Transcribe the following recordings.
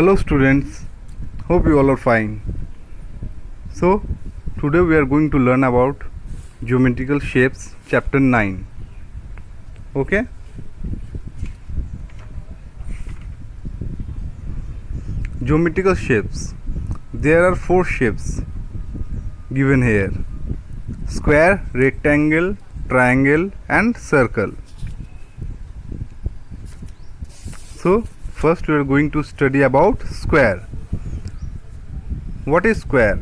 Hello students, hope you all are fine. So today we are going to learn about geometrical shapes chapter 9. Okay? Geometrical shapes. There are 4 shapes given here: square, rectangle, triangle and circle. So first we are going to study about square. What is square?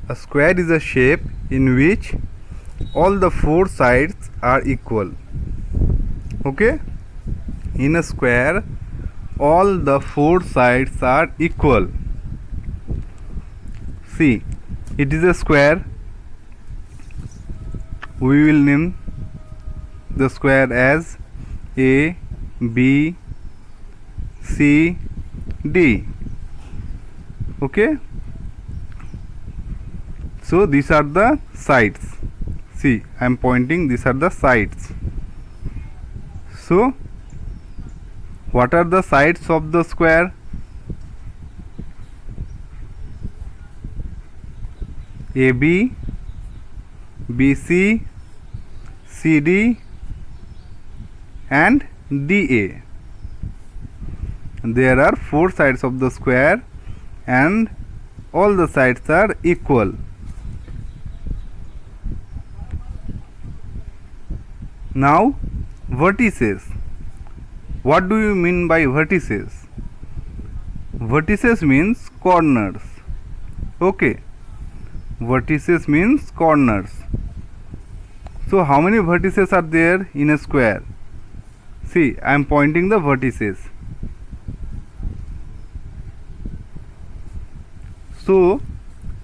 A square is a shape in which all the 4 sides are equal. Okay? In a square, all the 4 sides are equal. See, it is a square. We will name the square as A, B, C, D. Okay? So these are the sides. See, I am pointing, these are the sides. So what are the sides of the square? AB, BC, CD and DA. There are 4 sides of the square and all the sides are equal. Now vertices. What do you mean by vertices? Vertices means corners. Okay. Vertices means corners. So how many vertices are there in a square? See, I am pointing the vertices. So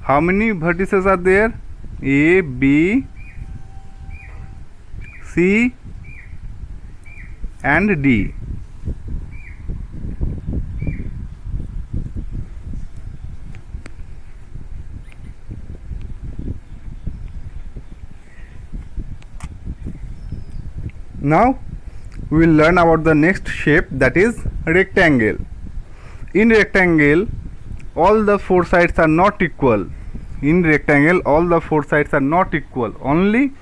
how many vertices are there? A, B, C and D. Now we will learn about the next shape, that is rectangle. In rectangle, all the 4 sides are not equal. In rectangle, all the 4 sides are not equal. Only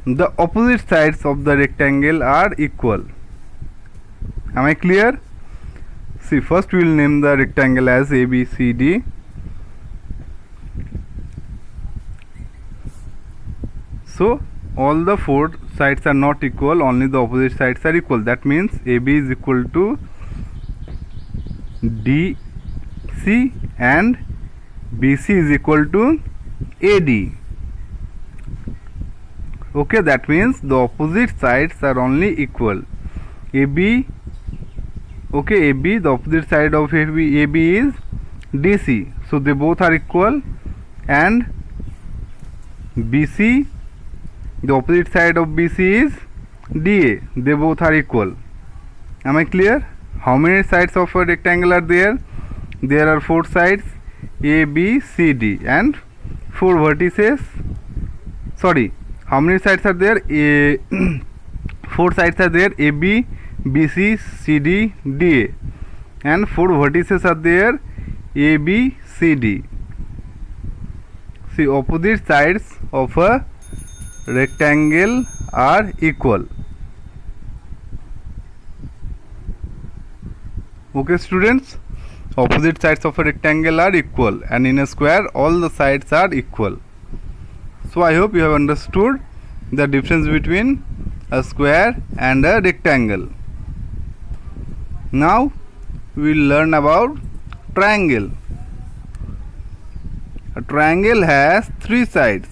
the opposite sides of the rectangle are equal. Am I clear? See, first we will name the rectangle as A, B, C, D. So all the 4 sides are not equal, only the opposite sides are equal. That means AB is equal to DC and BC is equal to AD. Okay, that means the opposite sides are only equal. AB, okay, AB, the opposite side of AB is DC, so they both are equal. And BC, the opposite side of BC is DA, they both are equal. Am I clear? How many sides of a rectangle are there? There are 4 sides, A, B, C, D and 4 vertices. Sorry, how many sides are there? 4 sides are there, AB, BC, CD, DA and 4 vertices are there, AB, CD. See, opposite sides of a rectangle are equal. Okay students, opposite sides of a rectangle are equal, and in a square all the sides are equal. So I hope you have understood the difference between a square and a rectangle. Now we will learn about triangle. A triangle has 3 sides.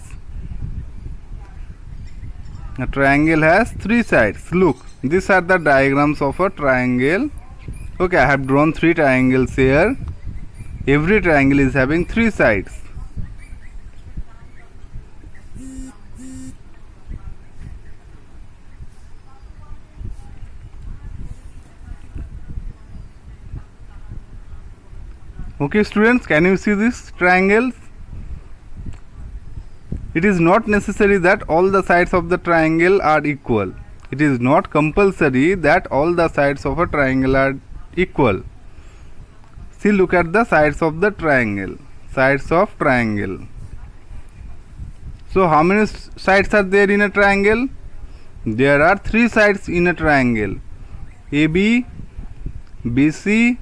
A triangle has 3 sides. Look, these are the diagrams of a triangle. Okay, I have drawn 3 triangles here. Every triangle is having 3 sides. Okay students, can you see these triangles? It is not necessary that all the sides of the triangle are equal. It is not compulsory that all the sides of a triangle are equal. See, look at the sides of the triangle. Sides of triangle. So how many sides are there in a triangle? There are 3 sides in a triangle. AB, BC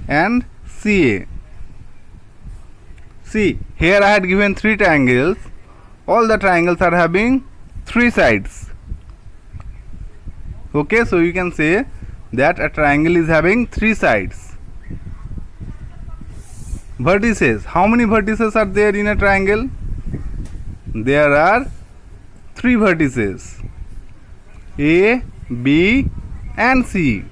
and CA. See, here I had given 3 triangles. All the triangles are having 3 sides. Okay, so you can say that a triangle is having 3 sides. Vertices. How many vertices are there in a triangle? There are 3 vertices. A, B and C.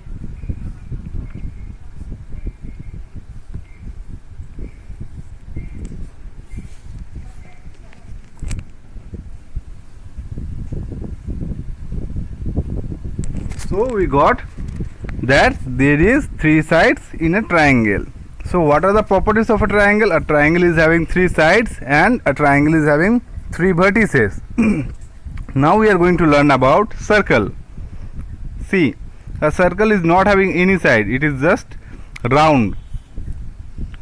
So we got that there is 3 sides in a triangle. So what are the properties of a triangle? A triangle is having 3 sides and a triangle is having 3 vertices. Now we are going to learn about circle. See, a circle is not having any side, it is just round.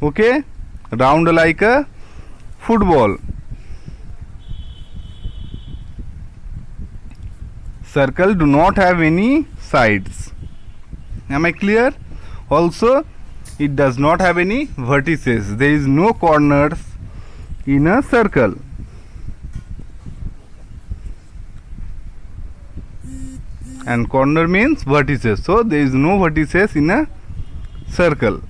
Okay, round like a football. Circle do not have any sides. Am I clear? Also, it does not have any vertices. There is no corners in a circle. And corner means vertices. So there is no vertices in a circle.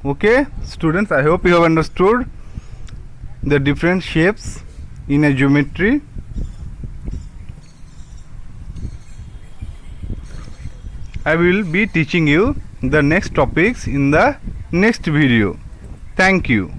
Okay, students, I hope you have understood the different shapes in a geometry. I will be teaching you the next topics in the next video. Thank you.